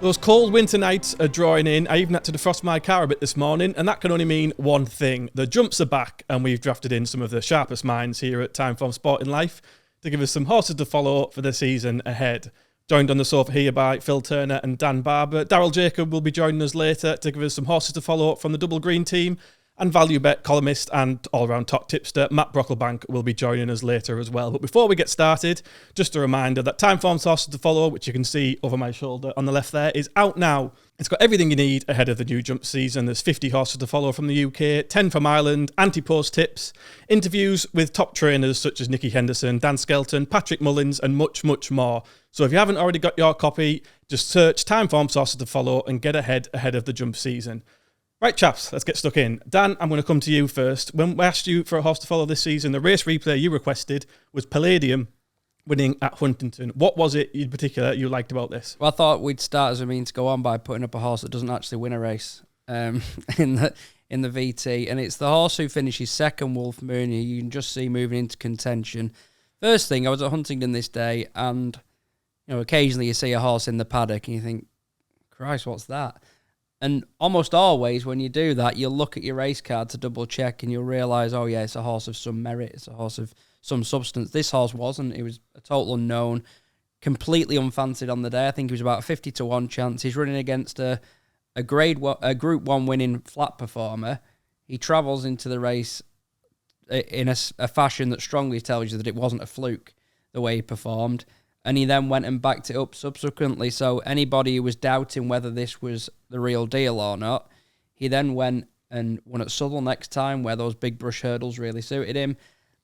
Those cold winter nights are drawing in. I even had to defrost my car a bit this morning, and that can only mean one thing. The jumps are back, and we've drafted in some of the sharpest minds here at Timeform Sport in Life to give us some horses to follow for the season ahead. Joined on the sofa here by Phil Turner and Dan Barber. Daryl Jacob will be joining us later to give us some horses to follow from the Double Green team. And value bet columnist and all-round top tipster Matt Brocklebank will be joining us later as well. But before we get started, just a reminder that Timeform's horses to follow, which you can see over my shoulder on the left there, is out now. It's got everything you need ahead of the new jump season. There's 50 horses to follow from the UK, 10 from Ireland, Antepost tips, interviews with top trainers such as Nicky Henderson, Dan Skelton, Patrick Mullins, and much, much more. So if you haven't already got your copy, just search Timeform's horses to follow and get ahead of the jump season. Right, chaps, let's get stuck in. Dan, I'm going to come to you first. When we asked you for a horse to follow this season, the race replay you requested was Palladium winning at Huntington. What was it in particular you liked about this? Well, I thought we'd start as a mean to go on by putting up a horse that doesn't actually win a race in the VT, and it's the horse who finishes second, Wolf Moon. You can just see moving into contention. First thing, I was at Huntington this day, and occasionally you see a horse in the paddock, and you think, Christ, what's that? And almost always when you do that, you'll look at your race card to double check and you'll realise, oh yeah, it's a horse of some merit, it's a horse of some substance. This horse wasn't. It was a total unknown, completely unfancied on the day. I think he was about a 50-1 chance. He's running against a Group 1 winning flat performer. He travels into the race in a fashion that strongly tells you that it wasn't a fluke, the way he performed. And he then went and backed it up subsequently. So anybody who was doubting whether this was the real deal or not, he then went and won at Southwell next time, where those big brush hurdles really suited him.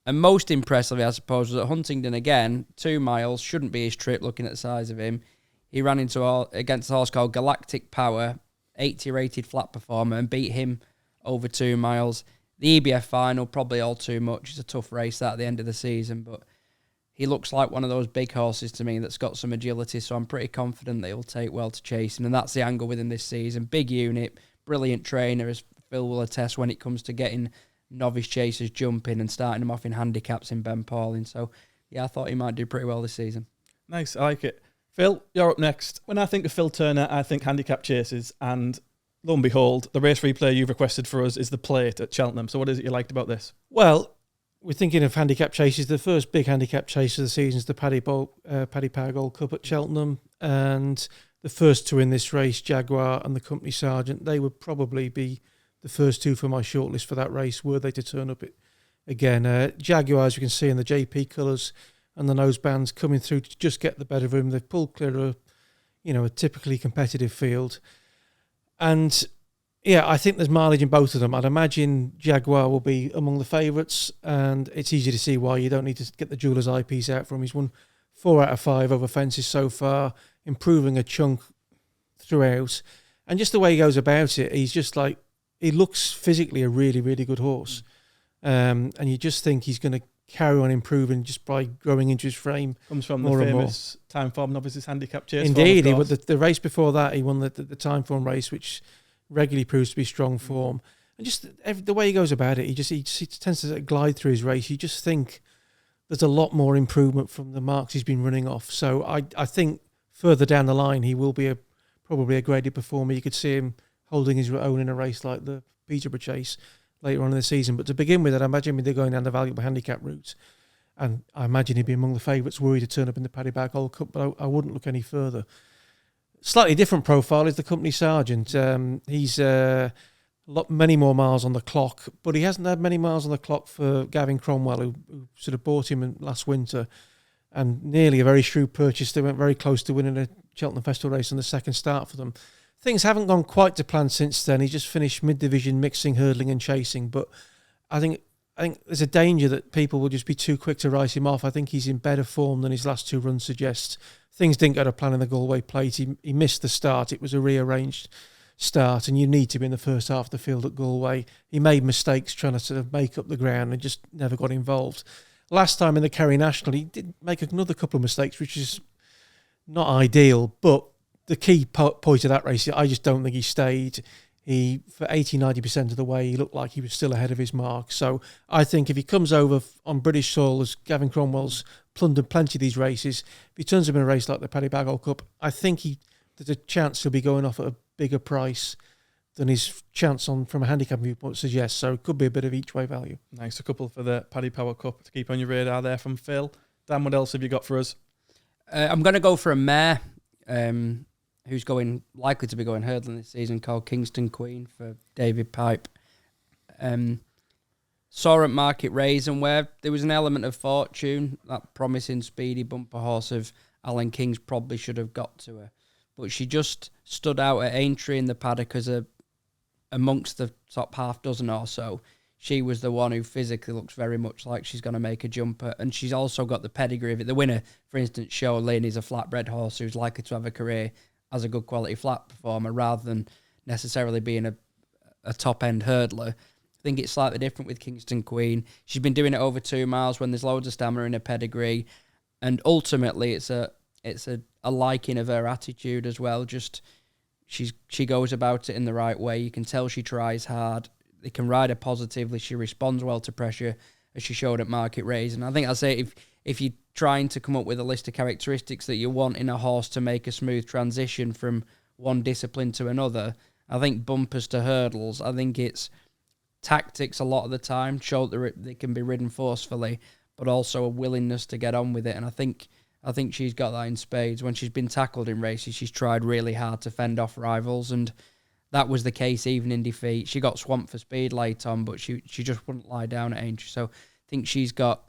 And most impressively, I suppose, was at Huntingdon again, 2 miles, shouldn't be his trip looking at the size of him. He ran against a horse called Galactic Power, 80-rated flat performer, and beat him over 2 miles. The EBF final, probably all too much. It's a tough race that at the end of the season, but he looks like one of those big horses to me that's got some agility, so I'm pretty confident that he'll take well to chasing, and that's the angle within this season. Big unit, brilliant trainer, as Phil will attest, when it comes to getting novice chasers jumping and starting them off in handicaps in Ben Pauling. So, yeah, I thought he might do pretty well this season. Nice, I like it. Phil, you're up next. When I think of Phil Turner, I think handicap chases, and lo and behold, the race replay you've requested for us is the Plate at Cheltenham. So what is it you liked about this? Well, we're thinking of handicap chases. The first big handicap chase of the season is the Paddy Power Gold Cup at Cheltenham, and the first two in this race, Jaguar and the Company Sergeant, they would probably be the first two for my shortlist for that race, were they to turn up it again. Jaguar, as you can see in the JP colours and the nose bands coming through to just get the better of him. They've pulled clear of a typically competitive field, and yeah, I think there's mileage in both of them. I'd imagine Jaguar will be among the favourites, and it's easy to see why. You don't need to get the jeweller's eyepiece out for him. He's won 4 out of 5 over fences so far, improving a chunk throughout. And just the way he goes about it, he's just like, he looks physically a really, really good horse. And you just think he's going to carry on improving just by growing into his frame. Comes from the famous Timeform Novices Handicap chase. Indeed, the race before that, he won the Timeform race, which regularly proves to be strong form, and just the way he goes about it, he tends to glide through his race. You just think there's a lot more improvement from the marks he's been running off. So I think further down the line he will be probably a graded performer. You could see him holding his own in a race like the Peterborough Chase later on in the season. But to begin with, I imagine they're going down the valuable handicap route, and I imagine he'd be among the favourites were he to turn up in the Paddy Power Gold Cup. But I wouldn't look any further. Slightly different profile is the Company Sergeant. He's many more miles on the clock, but he hasn't had many miles on the clock for Gavin Cromwell, who sort of bought him last winter, and nearly a very shrewd purchase. They went very close to winning a Cheltenham Festival race on the second start for them. Things haven't gone quite to plan since then. He just finished mid-division mixing, hurdling and chasing, but I think there's a danger that people will just be too quick to write him off. I think he's in better form than his last 2 runs suggest. Things didn't go to plan in the Galway Plate. He missed the start. It was a rearranged start, and you need to be in the first half of the field at Galway. He made mistakes trying to sort of make up the ground and just never got involved. Last time in the Kerry National, he did make another couple of mistakes, which is not ideal, but the key point of that race, I just don't think he stayed. He, for 80-90% of the way, he looked like he was still ahead of his mark. So I think if he comes over on British soil, as Gavin Cromwell's plundered plenty of these races, if he turns up in a race like the Paddy Power Gold Cup, I think he there's a chance he'll be going off at a bigger price than his chance on from a handicap viewpoint suggests. So it could be a bit of each way value. Nice. A couple for the Paddy Power Cup to keep on your radar there from Phil. Dan, what else have you got for us? I'm going to go for a mare who's likely to be going hurdling this season, called Kingston Queen for David Pipe. Saw at Market Raisin where there was an element of fortune. That promising speedy bumper horse of Alan King's probably should have got to her. But she just stood out at Aintree in the paddock as amongst the top half dozen or so. She was the one who physically looks very much like she's going to make a jumper. And she's also got the pedigree of it. The winner, for instance, Show Lynn, is a flatbred horse who's likely to have a career as a good quality flat performer rather than necessarily being a top-end hurdler. I think it's slightly different with Kingston Queen. She's been doing it over 2 miles when there's loads of stamina in her pedigree. And ultimately, it's a liking of her attitude as well. Just she goes about it in the right way. You can tell she tries hard. They can ride her positively. She responds well to pressure, as she showed at Market Raisin. I think I'd say if you're trying to come up with a list of characteristics that you want in a horse to make a smooth transition from one discipline to another, I think bumpers to hurdles. I think it's tactics a lot of the time, show that they can be ridden forcefully, but also a willingness to get on with it. And I think she's got that in spades. When she's been tackled in races, she's tried really hard to fend off rivals, and that was the case even in defeat. She got swamped for speed late on, but she just wouldn't lie down at Aintree. So I think she's got,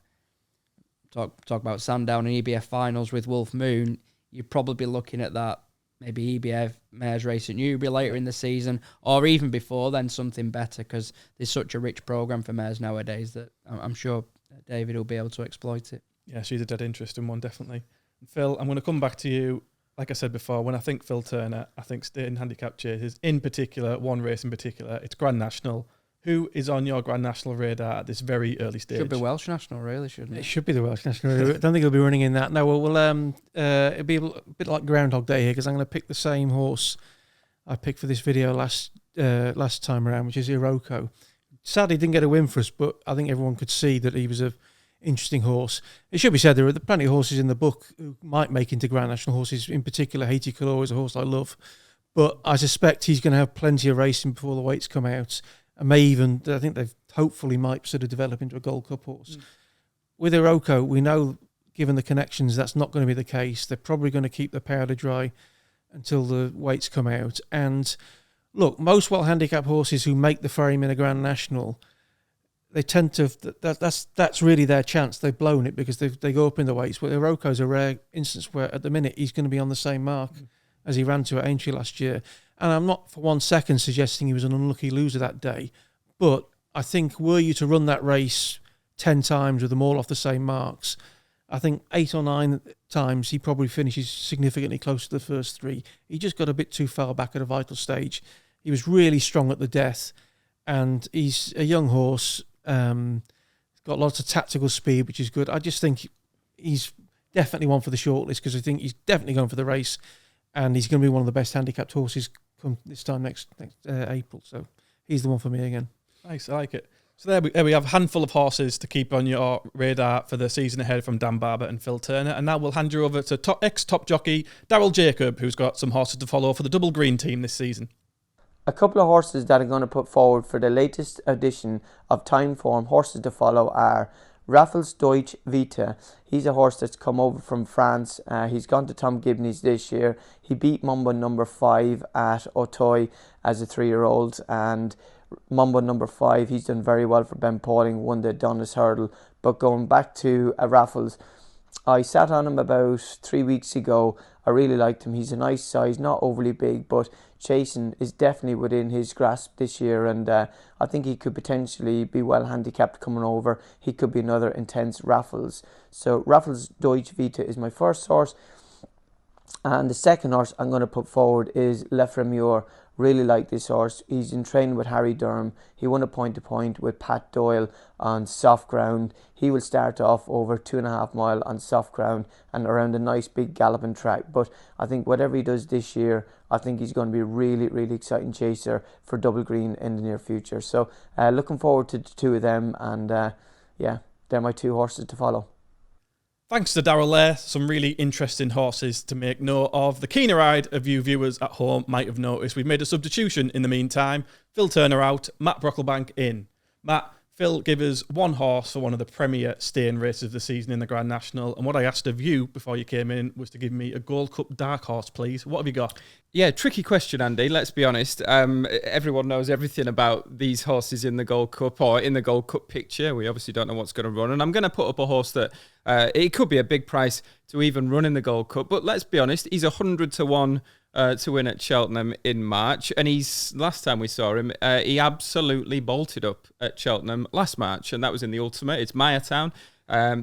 talk about Sandown and EBF finals with Wolf Moon, you're probably looking at that, maybe EBF Mares race at Newbury later in the season, or even before then, something better, because there's such a rich programme for mares nowadays that I'm sure David will be able to exploit it. Yeah, she's a dead interesting one, definitely. And Phil, I'm going to come back to you. Like I said before, when I think Phil Turner, I think staying handicap chases, in particular, one race in particular, it's Grand National. Who is on your Grand National radar at this very early stage? Should be Welsh National, really, shouldn't it? It should be the Welsh National. I don't think he'll be running in that. No, it'll be a bit like Groundhog Day here, because I'm going to pick the same horse I picked for this video last time around, which is Iroko. Sadly, didn't get a win for us, but I think everyone could see that he was a interesting horse. It should be said there are plenty of horses in the book who might make into Grand National horses. In particular, Haiti Color is a horse I love, but I suspect he's going to have plenty of racing before the weights come out, and may even, I think they've hopefully might sort of develop into a Gold Cup horse. With Iroko, we know, given the connections, that's not going to be the case. They're probably going to keep the powder dry until the weights come out. And look, most well-handicapped horses who make the frame in a Grand National, they tend to, that's really their chance. They've blown it because they go up in the weights. But Iroko's a rare instance where at the minute he's going to be on the same mark as he ran to at Aintree last year. And I'm not for 1 second suggesting he was an unlucky loser that day. But I think were you to run that race 10 times with them all off the same marks, I think 8 or 9 times he probably finishes significantly close to the first 3. He just got a bit too far back at a vital stage. He was really strong at the death, and he's a young horse. Got lots of tactical speed, which is good. I just think he's definitely one for the shortlist, because I think he's definitely going for the race, and he's going to be one of the best handicapped horses come this time next April. So he's the one for me again. Nice, I like it. So there we have a handful of horses to keep on your radar for the season ahead from Dan Barber and Phil Turner. And now we'll hand you over to ex-top jockey Daryl Jacob, who's got some horses to follow for the Double Green team this season. A couple of horses that I'm going to put forward for the latest edition of Timeform horses to follow are Raffles Deutsche Vita. He's a horse that's come over from France. He's gone to Tom Gibney's this year. He beat Mumbo number 5 at Auteuil as a 3-year-old, and Mumbo number 5, he's done very well for Ben Pauling, won the Donis Hurdle. But going back to Raffles, I sat on him about 3 weeks ago. I really liked him. He's a nice size, not overly big, but chasing is definitely within his grasp this year, and I think he could potentially be well handicapped coming over. He could be another intense Raffles. So Raffles Deutsche Vita is my first horse, and the second horse I'm going to put forward is Lefremure. Really like this horse. He's in training with Harry Durham. He won a point-to-point with Pat Doyle on soft ground. He will start off over 2.5 mile on soft ground and around a nice big galloping track. But I think whatever he does this year, I think he's going to be a really, really exciting chaser for Double Green in the near future. So looking forward to the two of them, and yeah, they're my 2 horses to follow. Thanks to Daryl there. Some really interesting horses to make note of. The keener-eyed of you viewers at home might have noticed we've made a substitution in the meantime. Phil Turner out, Matt Brocklebank in. Matt, Phil, give us one horse for one of the premier staying races of the season in the Grand National. And what I asked of you before you came in was to give me a Gold Cup dark horse, please. What have you got? Yeah, tricky question, Andy. Let's be honest. Everyone knows everything about these horses in the Gold Cup or in the Gold Cup picture. We obviously don't know what's going to run. And I'm going to put up a horse that it could be a big price to even run in the Gold Cup. But let's be honest, he's 100 to 1 to win at Cheltenham in March. And last time we saw him, he absolutely bolted up at Cheltenham last March. And that was in the Ultimate. It's Mayertown,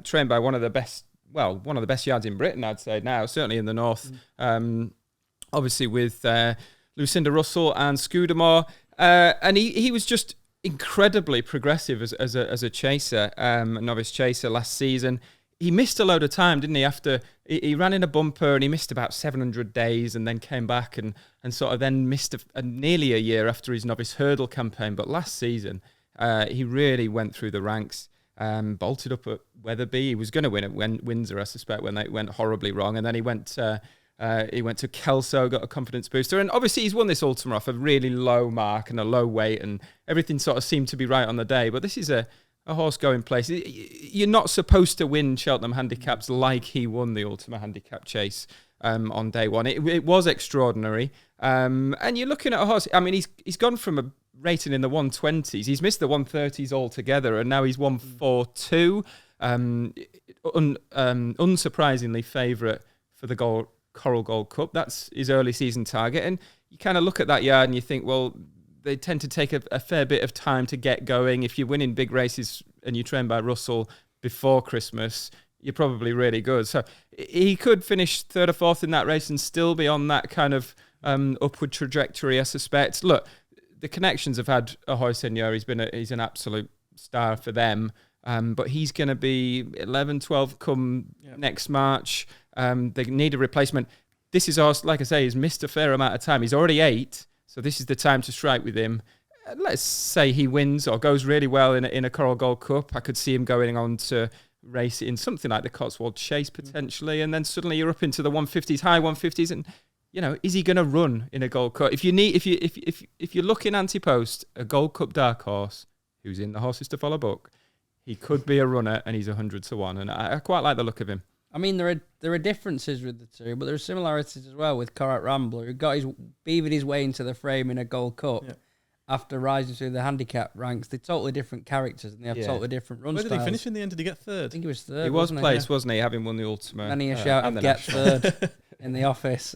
trained by one of the best yards in Britain, I'd say now, certainly in the north. Obviously with Lucinda Russell and Scudamore. And he was just incredibly progressive as a chaser, a novice chaser last season. He missed a load of time, didn't he? After he ran in a bumper and he missed about 700 days and then came back and sort of then missed nearly a year after his novice hurdle campaign. But last season, he really went through the ranks, bolted up at Wetherby. He was going to win at Windsor, I suspect, when they went horribly wrong. And then he went to Kelso, got a confidence booster. And obviously he's won this Ultima off a really low mark and a low weight and everything sort of seemed to be right on the day. But this is a horse going places. You're not supposed to win Cheltenham Handicaps like he won the Ultima Handicap chase on day one. It was extraordinary. And you're looking at a horse, I mean, he's gone from a rating in the 120s. He's missed the 130s altogether and now he's 142. Unsurprisingly favourite for the Coral Gold Cup. That's his early season target. And you kind of look at that yard and you think, well, they tend to take a fair bit of time to get going. If you're winning big races and you train by Russell before Christmas, you're probably really good. So he could finish third or fourth in that race and still be on that kind of upward trajectory, I suspect. Look, the Connections have had a Ahoy Senior. He's an absolute star for them. But he's going to be 11, 12 come next March. They need a replacement. This is horse, like I say, he's missed a fair amount of time. He's already 8. So this is the time to strike with him. Let's say he wins or goes really well in a Coral Gold Cup. I could see him going on to race in something like the Cotswold Chase potentially, and then suddenly you're up into the 150s, high 150s, and is he going to run in a Gold Cup? If you're looking Antepost, a Gold Cup dark horse who's in the Horses to Follow book, he could be a runner, and he's 100 to 1, and I quite like the look of him. I mean, there are differences with the two, but there are similarities as well with Corach Rambler, who beavered his way into the frame in a Gold Cup after rising through the handicap ranks. They're totally different characters and they have totally different run styles. Where did he finish in the end? Did he get third? I think he was third. He was placed, wasn't he, having won the Ultima? And he shout and get third in the office.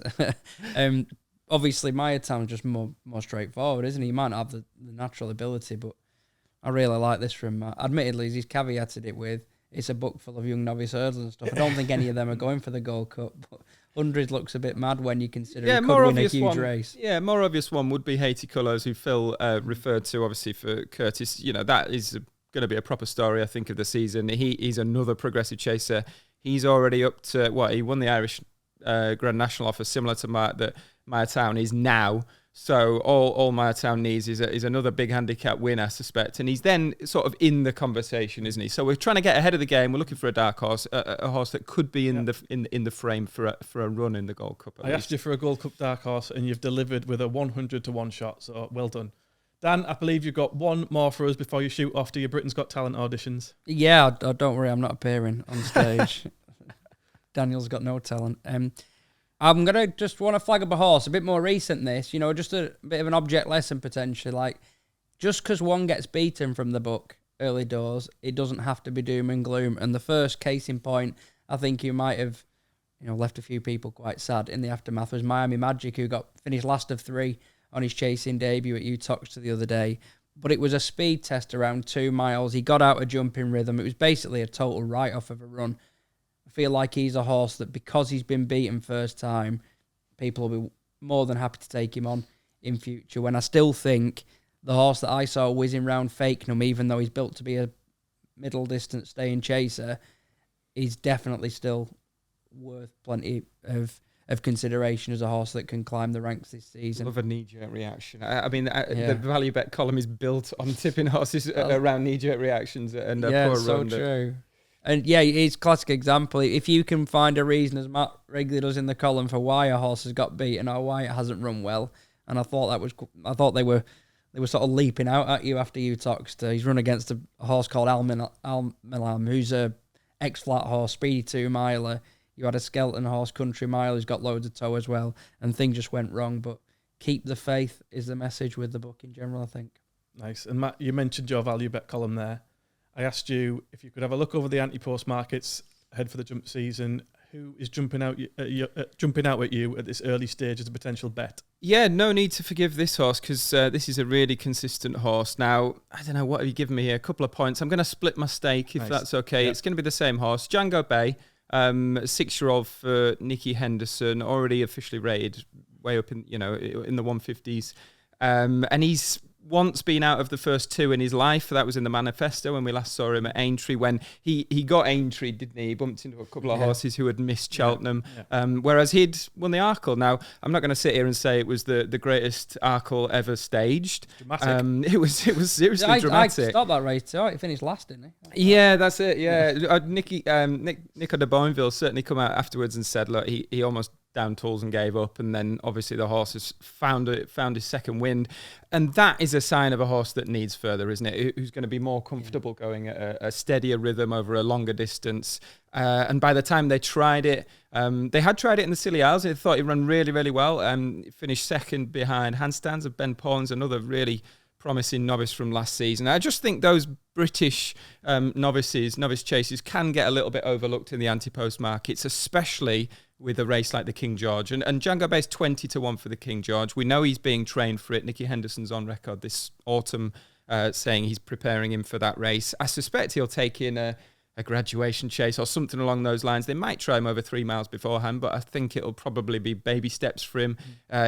Obviously, Mayertown's just more straightforward, isn't he? He might not have the natural ability, but I really like this from Matt. Admittedly, he's caveated it with, it's a book full of young novice hurdles and stuff. I don't think any of them are going for the Gold Cup. But 100 looks a bit mad when you consider he could win a huge race. Yeah, more obvious one would be Haiti Colours, who Phil referred to, obviously, for Curtis. That is going to be a proper story, I think, of the season. He's another progressive chaser. He's already up to, he won the Irish Grand National offer, similar to that Mayertown is now. So all Mayertown needs is another big handicap win, I suspect. And he's then sort of in the conversation, isn't he? So we're trying to get ahead of the game. We're looking for a dark horse, a horse that could be in the frame for a run in the Gold Cup. I asked you for a Gold Cup dark horse, and you've delivered with a 100 to 1 shot. So well done. Dan, I believe you've got one more for us before you shoot off to your Britain's Got Talent auditions. Yeah, don't worry, I'm not appearing on stage. Daniel's got no talent. I'm going to just want to flag up a horse, a bit more recent this, just a bit of an object lesson potentially. Like, just because one gets beaten from the book early doors, it doesn't have to be doom and gloom. And the first case in point, I think you might have, left a few people quite sad in the aftermath, was Miami Magic, who got finished last of 3 on his chasing debut at Utox the other day. But it was a speed test around 2 miles. He got out a jumping rhythm. It was basically a total write-off of a run. I feel like he's a horse that, because he's been beaten first time, people will be more than happy to take him on in future. When I still think the horse that I saw whizzing round Fakenham, even though he's built to be a middle distance staying chaser, is definitely still worth plenty of consideration as a horse that can climb the ranks this season. Love a knee-jerk reaction. The value bet column is built on tipping horses around knee-jerk reactions and a poor so run. True. And yeah, it's a classic example. If you can find a reason, as Matt regularly does in the column, for why a horse has got beaten or why it hasn't run well, and I thought they were sort of leaping out at you after you talked. He's run against a horse called Al-Milam, who's a ex-flat horse, speedy 2-miler. You had a skeleton horse, Country Mile, who's got loads of toe as well, and things just went wrong. But keep the faith is the message with the book in general, I think. Nice. And Matt, you mentioned your value bet column there. I asked you if you could have a look over the Antepost markets ahead for the jump season. Who is jumping out at you at this early stage as a potential bet? Yeah, no need to forgive this horse because this is a really consistent horse. Now, I don't know, what have you given me here? A couple of points. I'm going to split my stake if that's okay. Yep. It's going to be the same horse. Django Bay, 6-year-old for Nicky Henderson, already officially rated way up in the 150s. And he's once been out of the first 2 in his life. That was in the manifesto when we last saw him at Aintree, when he got Aintree, didn't he? He bumped into a couple of horses who had missed Cheltenham, whereas he'd won the Arkle. Now, I'm not going to sit here and say it was the greatest Arkle ever staged. Dramatic. It was seriously dramatic. I stopped that race too. He finished last, didn't he? Yeah, that's it. Yeah, Nico de Boinville certainly come out afterwards and said, look, he almost down tools and gave up, and then obviously the horse has found his second wind, and that is a sign of a horse that needs further, isn't it? Who's going to be more comfortable going at a steadier rhythm over a longer distance. And by the time they tried it, they had tried it in the Scilly Isles. They thought he ran really, really well. Finished second behind Handstands of Ben Pawns, another really promising novice from last season. I just think those British novice chasers can get a little bit overlooked in the Antepost markets, especially with a race like the King George. And Django Bay's 20-1 for the King George. We know he's being trained for it. Nicky Henderson's on record this autumn saying he's preparing him for that race. I suspect he'll take in a graduation chase or something along those lines. They might try him over 3 miles beforehand, but I think it'll probably be baby steps for him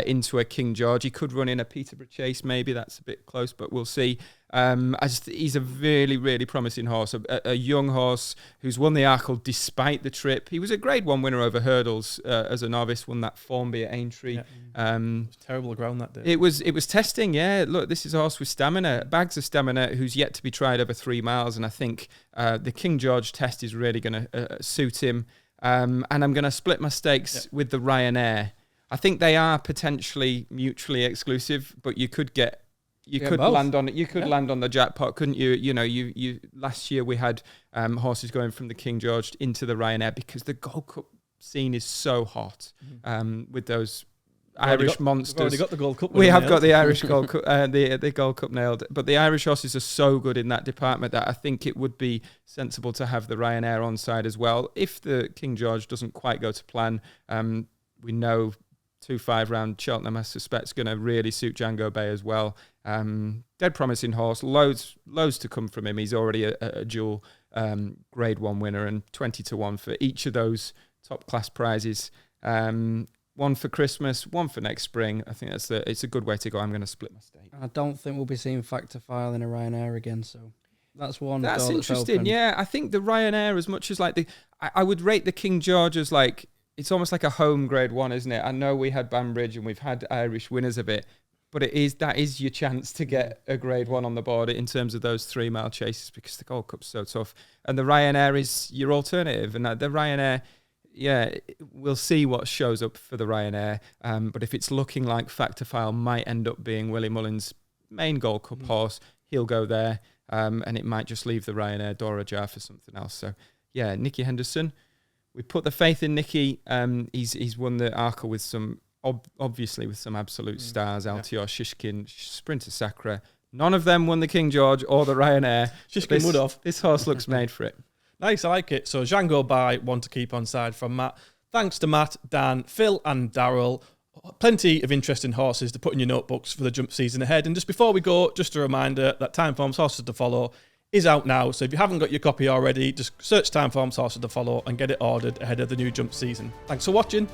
into a King George. He could run in a Peterborough chase, maybe. That's a bit close, but we'll see. He's a really, really promising horse, a young horse who's won the Arkle despite the trip. He was a Grade 1 winner over hurdles as a novice, won that Formby at Aintree. It was terrible ground that day. It was testing, yeah. Look, this is a horse with stamina, bags of stamina, who's yet to be tried over 3 miles, and I think the King George test is really going to suit him. And I'm going to split my stakes with the Ryanair. I think they are potentially mutually exclusive, but you could get... You could land on it. You could land on the jackpot, couldn't you? You last year we had horses going from the King George into the Ryanair because the Gold Cup scene is so hot with those Irish monsters. We've already got the Gold Cup. We have got the Irish Gold Cup, the Gold Cup nailed. But the Irish horses are so good in that department that I think it would be sensible to have the Ryanair on side as well. If the King George doesn't quite go to plan, we know 2 5-round Cheltenham, I suspect, is going to really suit Django Bay as well. Dead promising horse, loads to come from him. He's already a dual Grade 1 winner, and 20-1 for each of those top class prizes. One for Christmas, one for next spring. I think it's a good way to go. I'm going to split my stake. I don't think we'll be seeing Factor File in a Ryanair again, so that's one. That's interesting. Yeah, I think the Ryanair, as much as like I would rate the King George as like, it's almost like a home Grade 1, isn't it? I know we had Banbridge and we've had Irish winners of it, but that is your chance to get a Grade 1 on the board in terms of those 3 mile chases, because the Gold Cup's so tough. And the Ryanair is your alternative. And the Ryanair, we'll see what shows up for the Ryanair. But if it's looking like Factor File might end up being Willie Mullins' main Gold Cup horse, he'll go there. And it might just leave the Ryanair door ajar for something else. So, yeah, Nicky Henderson. We put the faith in Nicky. He's won the Arkle with some... obviously with some absolute stars, Altior, Shishkin, Sprinter Sacra. None of them won the King George or the Ryanair. Shishkin would have. This horse looks made for it. Nice, I like it. So Django Bay, one to keep on side from Matt. Thanks to Matt, Dan, Phil and Daryl. Plenty of interesting horses to put in your notebooks for the jump season ahead. And just before we go, just a reminder that Timeform's Horses to Follow is out now. So if you haven't got your copy already, just search Timeform's Horses to Follow and get it ordered ahead of the new jump season. Thanks for watching.